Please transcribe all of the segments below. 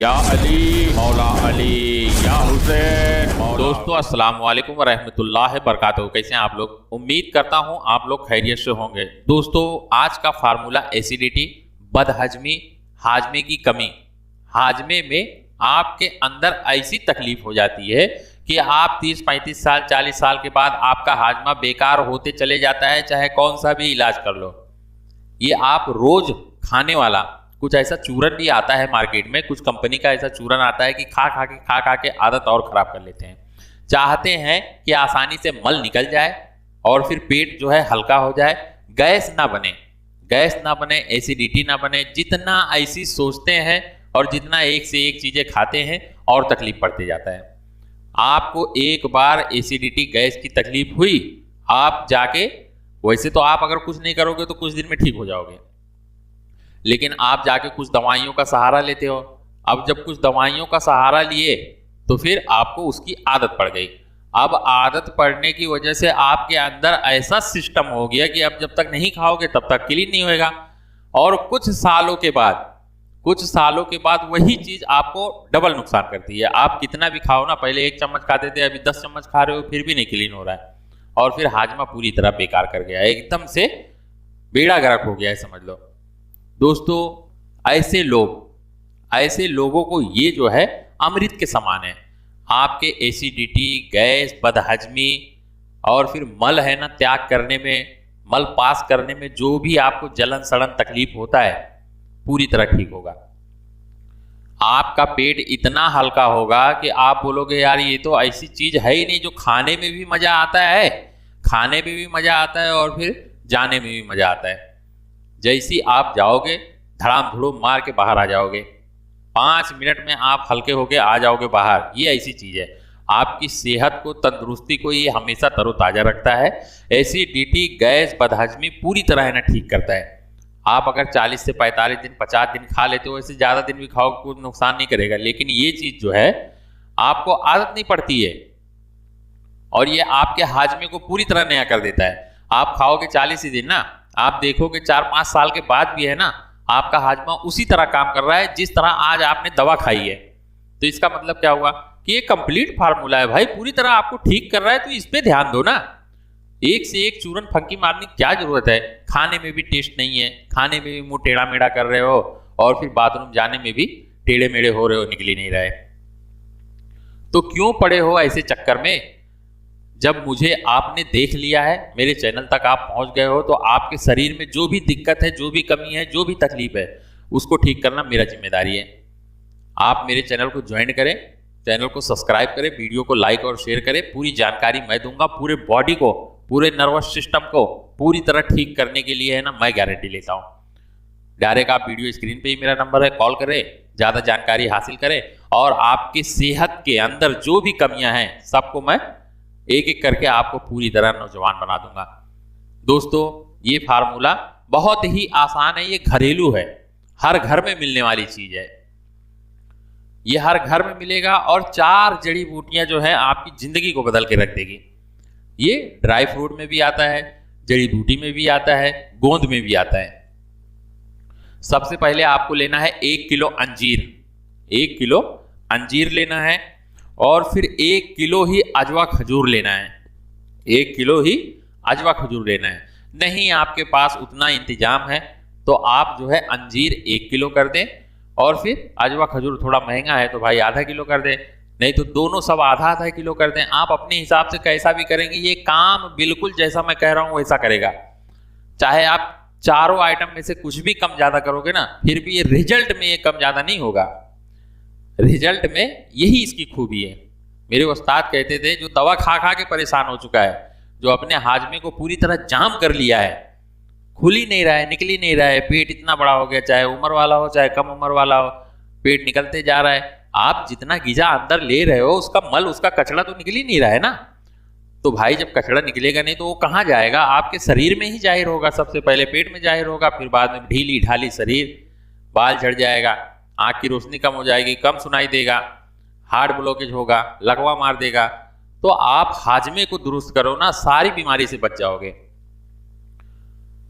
या अली मौला अली या हुसैन मौला। दोस्तों अस्सलाम वालेकुम व रहमतुल्लाहि व बरकातहू। कैसे हैं आप लोग? उम्मीद करता हूं आप लोग खैरियत से होंगे। दोस्तों आज का फार्मूला एसिडिटी, बदहजमी, हाजमे की कमी। हाजमे में आपके अंदर ऐसी तकलीफ हो जाती है कि आप 30-35 साल 40 साल के बाद आपका हाजमा बेकार होते चले जाता है, चाहे कौन सा भी इलाज कर लो। ये आप रोज खाने वाला कुछ ऐसा चूरन भी आता है मार्केट में, कुछ कंपनी का ऐसा चूरन आता है कि खा खा के आदत और खराब कर लेते हैं। चाहते हैं कि आसानी से मल निकल जाए और फिर पेट जो है हल्का हो जाए, गैस ना बने, एसिडिटी ना बने। जितना ऐसी सोचते हैं और जितना एक से एक चीजें खाते हैं और तकलीफ पड़ते जाता है। आपको एक बार एसिडिटी गैस की तकलीफ हुई, आप जाके, वैसे तो आप अगर कुछ नहीं करोगे तो कुछ दिन में ठीक हो जाओगे, लेकिन आप जाके कुछ दवाइयों का सहारा लेते हो। अब जब कुछ दवाइयों का सहारा लिए तो फिर आपको उसकी आदत पड़ गई। अब आदत पड़ने की वजह से आपके अंदर ऐसा सिस्टम हो गया कि अब जब तक नहीं खाओगे तब तक क्लीन नहीं होएगा। और कुछ सालों के बाद वही चीज आपको डबल नुकसान करती है। आप कितना भी खाओ ना, पहले 1 चम्मच खाते थे, अभी 10 चम्मच खा रहे हो, फिर भी नहीं क्लीन हो रहा है और फिर हाजमा पूरी तरह बेकार कर गया है, एकदम से बेड़ा गर्क हो गया है, समझ लो। दोस्तों ऐसे लोगों को ये जो है अमृत के समान है। आपके एसिडिटी, गैस, बदहजमी और फिर मल है ना त्याग करने में, मल पास करने में जो भी आपको जलन सड़न तकलीफ होता है, पूरी तरह ठीक होगा। आपका पेट इतना हल्का होगा कि आप बोलोगे यार ये तो ऐसी चीज है ही नहीं जो खाने में भी मजा आता है और फिर जाने में भी मजा आता है। जैसी आप जाओगे धड़ाम धुड़ूम मार के बाहर आ जाओगे, 5 मिनट में आप हल्के होके आ जाओगे बाहर। ये ऐसी चीज है, आपकी सेहत को, तंदुरुस्ती को ये हमेशा तरोताजा रखता है। एसिडिटी, गैस, बदहजमी पूरी तरह है ना ठीक करता है। आप अगर 40 से 45 दिन 50 दिन खा लेते हो, ऐसे ज्यादा दिन भी खाओ कोई नुकसान नहीं करेगा, लेकिन ये चीज जो है आपको आदत नहीं पड़ती है और ये आपके हाजमे को पूरी तरह नया कर देता है। आप खाओगे 40 ही दिन ना, आप देखोगे 4-5 साल के बाद भी है ना आपका हाजमा उसी तरह काम कर रहा है जिस तरह आज आपने दवा खाई है। तो इसका मतलब क्या हुआ कि ये कंप्लीट फार्मूला है भाई, पूरी तरह आपको ठीक कर रहा है। तो इस पे ध्यान दो ना, एक से एक चूरन फंकी मारने की क्या जरूरत है। खाने में भी टेस्ट नहीं है, खाने में भी मुंह टेढ़ा मेढ़ा कर रहे हो और फिर बाथरूम जाने में भी टेढ़े मेढ़े हो रहे हो, निकल ही नहीं रहे। तो क्यों पड़े हो ऐसे चक्कर में? जब मुझे आपने देख लिया है, मेरे चैनल तक आप पहुंच गए हो, तो आपके शरीर में जो भी दिक्कत है, जो भी कमी है, जो भी तकलीफ है, उसको ठीक करना मेरा जिम्मेदारी है। आप मेरे चैनल को ज्वाइन करें, चैनल को सब्सक्राइब करें, वीडियो को लाइक और शेयर करें। पूरी जानकारी मैं दूंगा, पूरे बॉडी को, पूरे नर्वस सिस्टम को पूरी तरह ठीक करने के लिए है ना मैं गारंटी लेता हूं। डायरेक्ट आप वीडियो स्क्रीन पे ही मेरा नंबर है, कॉल करें, ज्यादा जानकारी हासिल करें और आपकी सेहत के अंदर जो भी कमियां हैं सबको मैं एक एक करके आपको पूरी तरह नौजवान बना दूंगा। दोस्तों ये फार्मूला बहुत ही आसान है, ये घरेलू है, हर घर में मिलने वाली चीज है। ये हर घर में मिलेगा और 4 जड़ी बूटियां जो है आपकी जिंदगी को बदल के रख देगी। ये ड्राई फ्रूट में भी आता है, जड़ी बूटी में भी आता है, गोंद में भी आता है। सबसे पहले आपको लेना है 1 किलो अंजीर, 1 किलो अंजीर लेना है और फिर 1 किलो ही अजवा खजूर लेना है, 1 किलो ही अजवा खजूर लेना है। नहीं आपके पास उतना इंतजाम है तो आप जो है अंजीर 1 किलो कर दें और फिर अजवा खजूर थोड़ा महंगा है तो भाई आधा किलो कर दें, नहीं तो दोनों सब आधा किलो कर दें। आप अपने हिसाब से कैसा भी करेंगे, ये काम बिल्कुल जैसा मैं कह रहा हूं वैसा करेगा। चाहे आप चारों आइटम में से कुछ भी कम ज्यादा करोगे ना, फिर भी ये रिजल्ट में ये कम ज्यादा नहीं होगा। रिजल्ट में यही इसकी खूबी है। मेरे उस्ताद कहते थे जो दवा खा खा के परेशान हो चुका है, जो अपने हाजमे को पूरी तरह जाम कर लिया है, खुल ही नहीं रहा है, निकल ही नहीं रहा है, पेट इतना बड़ा हो गया, चाहे उम्र वाला हो चाहे कम उम्र वाला हो, पेट निकलते जा रहा है। आप जितना गिजा अंदर ले रहे हो उसका मल, उसका कचड़ा तो निकल ही नहीं रहा है ना। तो भाई जब कचड़ा निकलेगा नहीं तो वो कहाँ जाएगा? आपके शरीर में ही जाहिर होगा, सबसे पहले पेट में जाहिर होगा, फिर बाद में ढीली ढाली शरीर, बाल झड़ जाएगा, आंख की रोशनी कम हो जाएगी, कम सुनाई देगा, हार्ट ब्लॉकेज होगा, लकवा मार देगा। तो आप हाजमे को दुरुस्त करो ना, सारी बीमारी से बच जाओगे।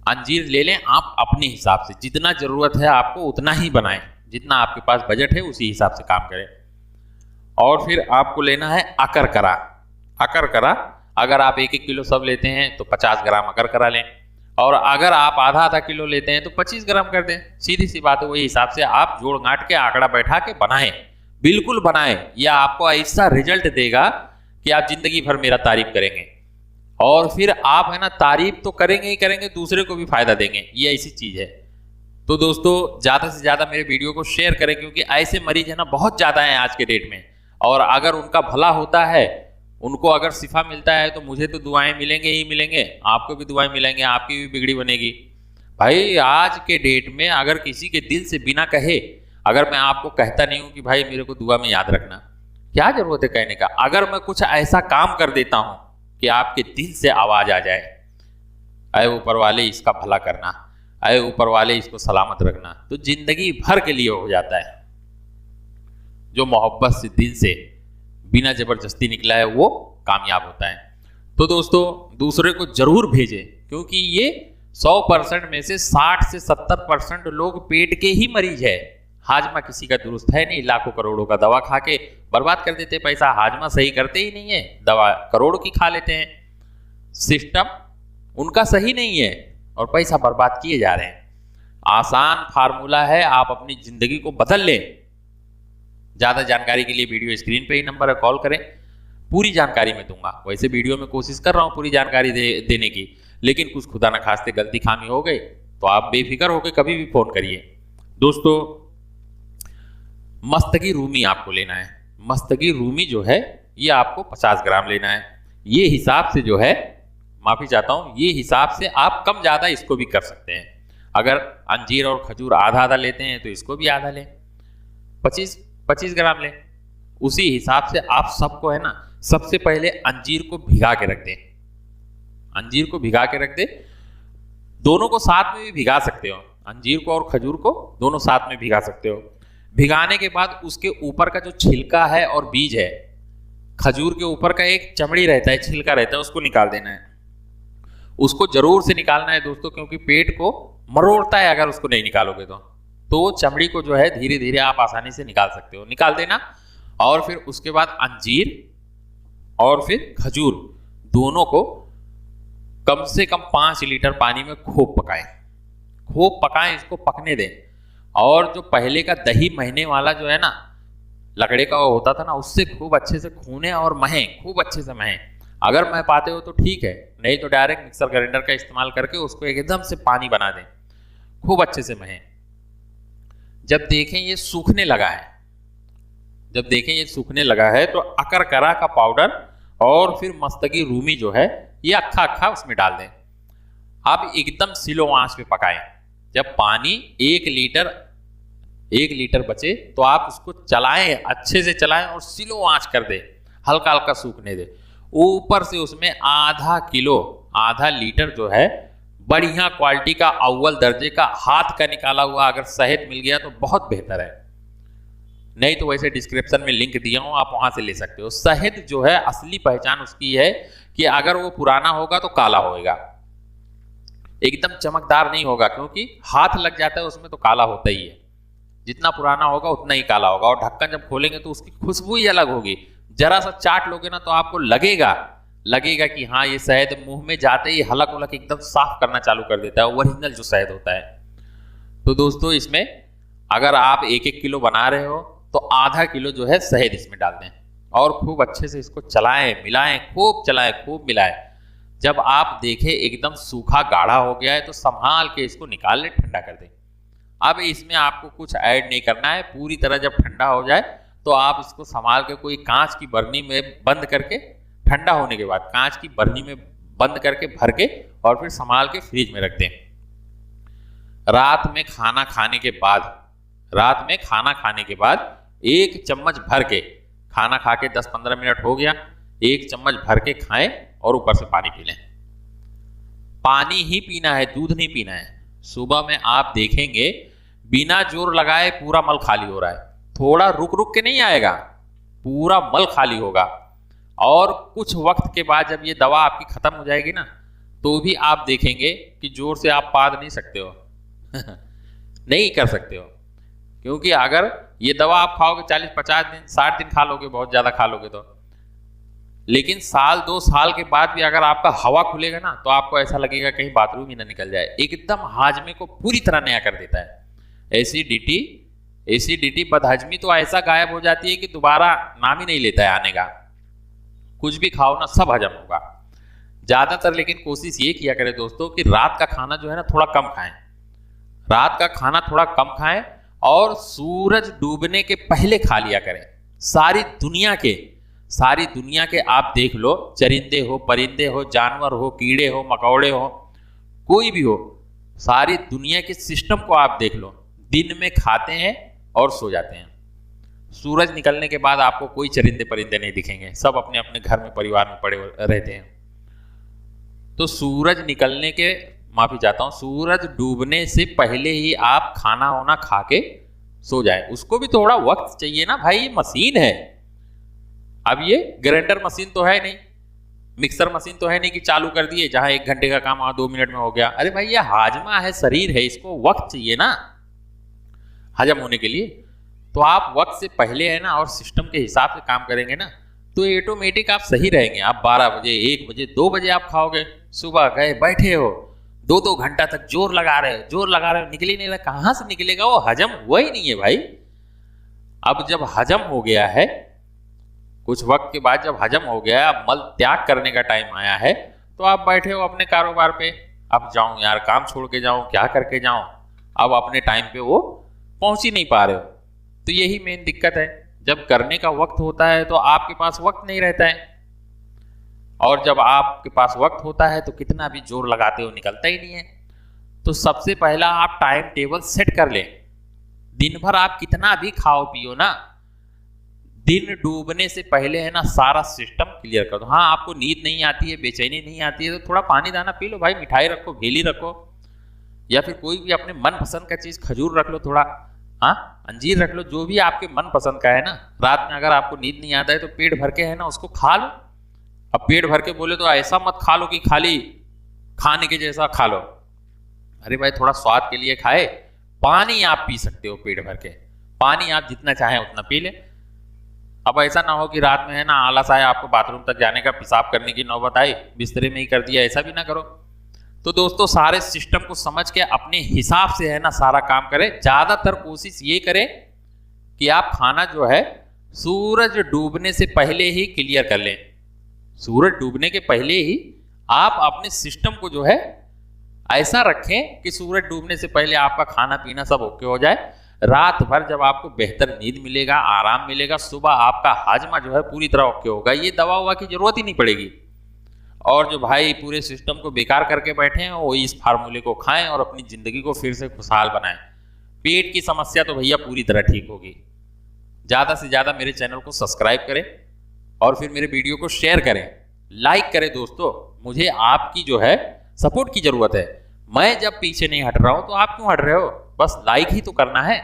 अंजीर ले लें आप अपने हिसाब से, जितना जरूरत है आपको उतना ही बनाएं, जितना आपके पास बजट है उसी हिसाब से काम करें। और फिर आपको लेना है अकरकरा। अकरकरा अगर आप 1-1 किलो सब लेते हैं तो 50 ग्राम अकरकरा लें, और अगर आप आधा किलो लेते हैं तो 25 ग्राम कर दें। सीधी सी बात है, वही हिसाब से आप जोड़ गांठ के आंकड़ा बैठा के बनाएं, बिल्कुल बनाएं। यह आपको ऐसा रिजल्ट देगा कि आप जिंदगी भर मेरा तारीफ करेंगे, और फिर आप है ना तारीफ तो करेंगे ही करेंगे, दूसरे को भी फायदा देंगे। ये ऐसी चीज है। तो दोस्तों ज्यादा से ज्यादा मेरे वीडियो को शेयर करें, क्योंकि ऐसे मरीज है ना बहुत ज्यादा है आज के डेट में, और अगर उनका भला होता है, उनको अगर शिफा मिलता है तो मुझे तो दुआएं मिलेंगे ही मिलेंगे, आपको भी दुआएं मिलेंगे, आपकी भी बिगड़ी बनेगी। भाई आज के डेट में अगर किसी के दिल से बिना कहे, अगर मैं आपको कहता नहीं हूं कि भाई मेरे को दुआ में याद रखना, क्या जरूरत है कहने का। अगर मैं कुछ ऐसा काम कर देता हूं कि आपके दिल से आवाज आ जाए, अरे ऊपर वाले इसका भला करना, अरे ऊपर वाले इसको सलामत रखना, तो जिंदगी भर के लिए हो जाता है। जो मोहब्बत से दिल से बिना जबरदस्ती निकला है वो कामयाब होता है। तो दोस्तों दूसरे को जरूर भेजें, क्योंकि ये 100% में से 60 से 70% लोग पेट के ही मरीज है। हाजमा किसी का दुरुस्त है नहीं, लाखों करोड़ों का दवा खा के बर्बाद कर देते पैसा, हाजमा सही करते ही नहीं है, दवा करोड़ की खा लेते हैं, सिस्टम उनका सही नहीं है और पैसा बर्बाद किए जा रहे हैं। आसान फार्मूला है, आप अपनी जिंदगी को बदल लें। ज्यादा जानकारी के लिए वीडियो स्क्रीन पे ही नंबर है, कॉल करें, पूरी जानकारी मैं दूंगा। वैसे वीडियो में कोशिश कर रहा हूं पूरी जानकारी देने की, लेकिन कुछ खुदा न खास्ते गलती खामी हो गई तो आप बेफिक्र होकर कभी भी फोन करिए। दोस्तों मस्तगी रूमी आपको लेना है। मस्तगी रूमी जो है ये आपको 50 ग्राम लेना है। ये हिसाब से जो है, माफी चाहता हूं, ये हिसाब से आप कम ज्यादा इसको भी कर सकते हैं। अगर अंजीर और खजूर आधा लेते हैं तो इसको भी आधा लें, 25 ग्राम लें। उसी हिसाब से आप सबको है ना, सबसे पहले अंजीर को भिगा के रख दें। अंजीर को भिगा के रख दें, दोनों को साथ में भी भिगा सकते हो, अंजीर को और खजूर को दोनों साथ में भिगा सकते हो। भिगाने के बाद उसके ऊपर का जो छिलका है और बीज है, खजूर के ऊपर का एक चमड़ी रहता है, छिलका रहता है, उसको निकाल देना है। उसको जरूर से निकालना है दोस्तों, क्योंकि पेट को मरोड़ता है अगर उसको नहीं निकालोगे तो चमड़ी को जो है धीरे धीरे आप आसानी से निकाल सकते हो, निकाल देना। और फिर उसके बाद अंजीर और फिर खजूर दोनों को कम से कम 5 लीटर पानी में खूब पकाएं, इसको पकने दें। और जो पहले का दही महीने वाला जो है ना, लकड़े का होता था ना, उससे खूब अच्छे से खूने और महें, खूब अच्छे से महें। अगर मह पाते हो तो ठीक है, नहीं तो डायरेक्ट मिक्सर ग्राइंडर का इस्तेमाल करके उसको एकदम से पानी बना दें, खूब अच्छे से महें। जब देखें ये सूखने लगा है, तो अकरकरा का पाउडर और फिर मस्तगी रूमी जो है ये अक्खा उसमें डाल दें। अब एकदम स्लो आंच पे पकाएं। जब पानी 1 लीटर बचे तो आप उसको चलाएं, अच्छे से चलाएं और स्लो आंच कर दें, हल्का हल्का सूखने दें। ऊपर से उसमें आधा लीटर जो है बढ़िया क्वालिटी का अव्वल दर्जे का हाथ का निकाला हुआ अगर शहद मिल गया तो बहुत बेहतर है, नहीं तो वैसे डिस्क्रिप्शन में लिंक दिया हूं, आप वहां से ले सकते हो। शहद जो है असली पहचान उसकी है कि अगर वो पुराना होगा तो काला होगा, एकदम चमकदार नहीं होगा, क्योंकि हाथ लग जाता है उसमें तो काला होता ही है। जितना पुराना होगा उतना ही काला होगा। और ढक्कन जब खोलेंगे तो उसकी खुशबू ही अलग होगी। जरा सा चाट लोगे ना तो आपको लगेगा कि हाँ ये शहद मुंह में जाते ही हलक एकदम साफ करना चालू कर देता है, ओरिजिनल जो शहद होता है। तो दोस्तों इसमें अगर आप 1-1 किलो बना रहे हो तो आधा किलो जो है शहद इसमें डाल दें और खूब अच्छे से इसको चलाएं, मिलाएं, खूब मिलाएं। जब आप देखें एकदम सूखा गाढ़ा हो गया है तो संभाल के इसको निकाल लें, ठंडा कर दें। अब इसमें आपको कुछ ऐड नहीं करना है। पूरी तरह जब ठंडा हो जाए तो आप इसको संभाल के कोई कांच की बरनी में बंद करके, ठंडा होने के बाद कांच की बरनी में बंद करके भर के और फिर संभाल के फ्रिज में रख दें। रात में खाना खाने के बाद 1 चम्मच भर के, खाना खा के 10-15 मिनट हो गया, 1 चम्मच भर के खाएं और ऊपर से पानी पी लें। पानी ही पीना है, दूध नहीं पीना है। सुबह में आप देखेंगे बिना जोर लगाए पूरा मल खाली हो रहा है, थोड़ा रुक के नहीं आएगा, पूरा मल खाली होगा। और कुछ वक्त के बाद जब ये दवा आपकी खत्म हो जाएगी ना, तो भी आप देखेंगे कि जोर से आप पाद नहीं सकते हो नहीं कर सकते हो, क्योंकि अगर ये दवा आप खाओगे 40-50 दिन 60 दिन खा लोगे, बहुत ज़्यादा खा लोगे तो, लेकिन साल 2 साल के बाद भी अगर आपका हवा खुलेगा ना तो आपको ऐसा लगेगा कहीं बाथरूम ही ना निकल जाए। एकदम हाजमे को पूरी तरह नया कर देता है। एसिडिटी बदहजमी तो ऐसा गायब हो जाती है कि दोबारा नाम ही नहीं लेता है आने का। कुछ भी खाओ ना सब हजम होगा। ज़्यादातर लेकिन कोशिश ये किया करें दोस्तों कि रात का खाना जो है ना थोड़ा कम खाएं। रात का खाना थोड़ा कम खाएं और सूरज डूबने के पहले खा लिया करें। सारी दुनिया के आप देख लो, चरिंदे हो, परिंदे हो, जानवर हो, कीड़े हो, मकौड़े हो, कोई भी हो, सारी दुनिया के सिस्टम को आप देख लो, दिन में खाते हैं और सो जाते हैं। सूरज निकलने के बाद आपको कोई चरिंदे परिंदे नहीं दिखेंगे, सब अपने अपने घर में परिवार में पड़े रहते हैं। तो सूरज निकलने के सूरज डूबने से पहले ही आप खाना वाना खा के सो जाए। उसको भी थोड़ा वक्त चाहिए ना भाई, ये मशीन है। अब ये ग्राइंडर मशीन तो है नहीं, मिक्सर मशीन तो है नहीं कि चालू कर दिए जहां 1 घंटे का काम 2 मिनट में हो गया। अरे भाई ये हाजमा है, शरीर है, इसको वक्त चाहिए ना हजम होने के लिए। तो आप वक्त से पहले है ना और सिस्टम के हिसाब से काम करेंगे ना तो ऑटोमेटिक आप सही रहेंगे। आप 12 बजे, 1 बजे, 2 बजे आप खाओगे, सुबह गए बैठे हो 2-2 घंटा तक जोर लगा रहे हो, निकल ही नहीं रहा। कहाँ से निकलेगा वो? हजम हुआ ही नहीं है भाई। अब जब हजम हो गया है, कुछ वक्त के बाद जब हजम हो गया, अब मल त्याग करने का टाइम आया है, तो आप बैठे हो अपने कारोबार पे। अब जाऊं यार, काम छोड़ के जाऊं, क्या करके जाऊं, अब अपने टाइम पे वो पहुंच ही नहीं पा रहे हो। तो यही मेन दिक्कत है, जब करने का वक्त होता है तो आपके पास वक्त नहीं रहता है, और जब आपके पास वक्त होता है तो कितना भी जोर लगाते हो निकलता ही नहीं है। तो सबसे पहला आप टाइम टेबल सेट कर लें। दिन भर आप कितना भी खाओ पियो ना, दिन डूबने से पहले है ना सारा सिस्टम क्लियर कर दो। हाँ, आपको नींद नहीं आती है, बेचैनी नहीं आती है तो थोड़ा पानी दाना पी लो भाई, मिठाई रखो, भेली रखो, या फिर कोई भी अपने मन पसंद का चीज, खजूर रख लो थोड़ा, हाँ अंजीर रख लो, जो भी आपके मन पसंद का है ना। रात में अगर आपको नींद नहीं आता है तो पेट भर के है ना उसको खा लो। अब पेट भर के बोले तो ऐसा मत खा लो कि खाली खाने के जैसा खा लो। अरे भाई थोड़ा स्वाद के लिए खाए। पानी आप पी सकते हो पेट भर के, पानी आप जितना चाहें उतना पी ले। अब ऐसा ना हो कि रात में है ना आलस आए, आपको बाथरूम तक जाने का, पेशाब करने की नौबत आई, बिस्तरे में ही कर दिया, ऐसा भी ना करो। तो दोस्तों सारे सिस्टम को समझ के अपने हिसाब से है ना सारा काम करें। ज्यादातर कोशिश ये करें कि आप खाना जो है सूरज डूबने से पहले ही क्लियर कर लें। सूरज डूबने के पहले ही आप अपने सिस्टम को जो है ऐसा रखें कि सूरज डूबने से पहले आपका खाना पीना सब ओके हो जाए। रात भर जब आपको बेहतर नींद मिलेगा, आराम मिलेगा, सुबह आपका हाजमा जो है पूरी तरह ओके होगा। ये दवा उवा की जरूरत ही नहीं पड़ेगी। और जो भाई पूरे सिस्टम को बेकार करके बैठे हैं वो इस फार्मूले को खाएं और अपनी जिंदगी को फिर से खुशहाल बनाएं। पेट की समस्या तो भैया पूरी तरह ठीक होगी। ज़्यादा से ज़्यादा मेरे चैनल को सब्सक्राइब करें और फिर मेरे वीडियो को शेयर करें, लाइक करें। दोस्तों मुझे आपकी जो है सपोर्ट की ज़रूरत है। मैं जब पीछे नहीं हट रहा हूँ तो आप क्यों हट रहे हो? बस लाइक ही तो करना है।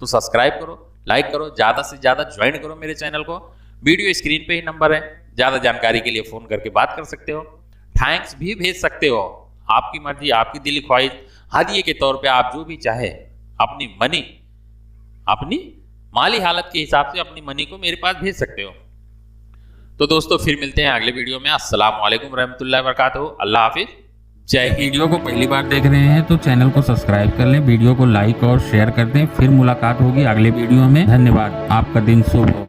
तो सब्सक्राइब करो, लाइक करो, ज़्यादा से ज़्यादा ज्वाइन करो मेरे चैनल को। वीडियो स्क्रीन पे ही नंबर है, ज़्यादा जानकारी के लिए फ़ोन करके बात कर सकते हो, थैंक्स भी भेज सकते हो। आपकी मर्जी, आपकी दिली ख्वाहिश, हदिये के तौर पे आप जो भी चाहे अपनी मनी, अपनी माली हालत के हिसाब से अपनी मनी को मेरे पास भेज सकते हो। तो दोस्तों फिर मिलते हैं अगले वीडियो में। अस्सलाम वालेकुम रहमतुल्लाहि व बरकातहू। अल्लाह हाफिज, जय हिंद। वीडियो को पहली बार देख रहे हैं तो चैनल को सब्सक्राइब कर लें, वीडियो को लाइक और शेयर कर दें। फिर मुलाकात होगी अगले वीडियो में। धन्यवाद, आपका दिन शुभ हो।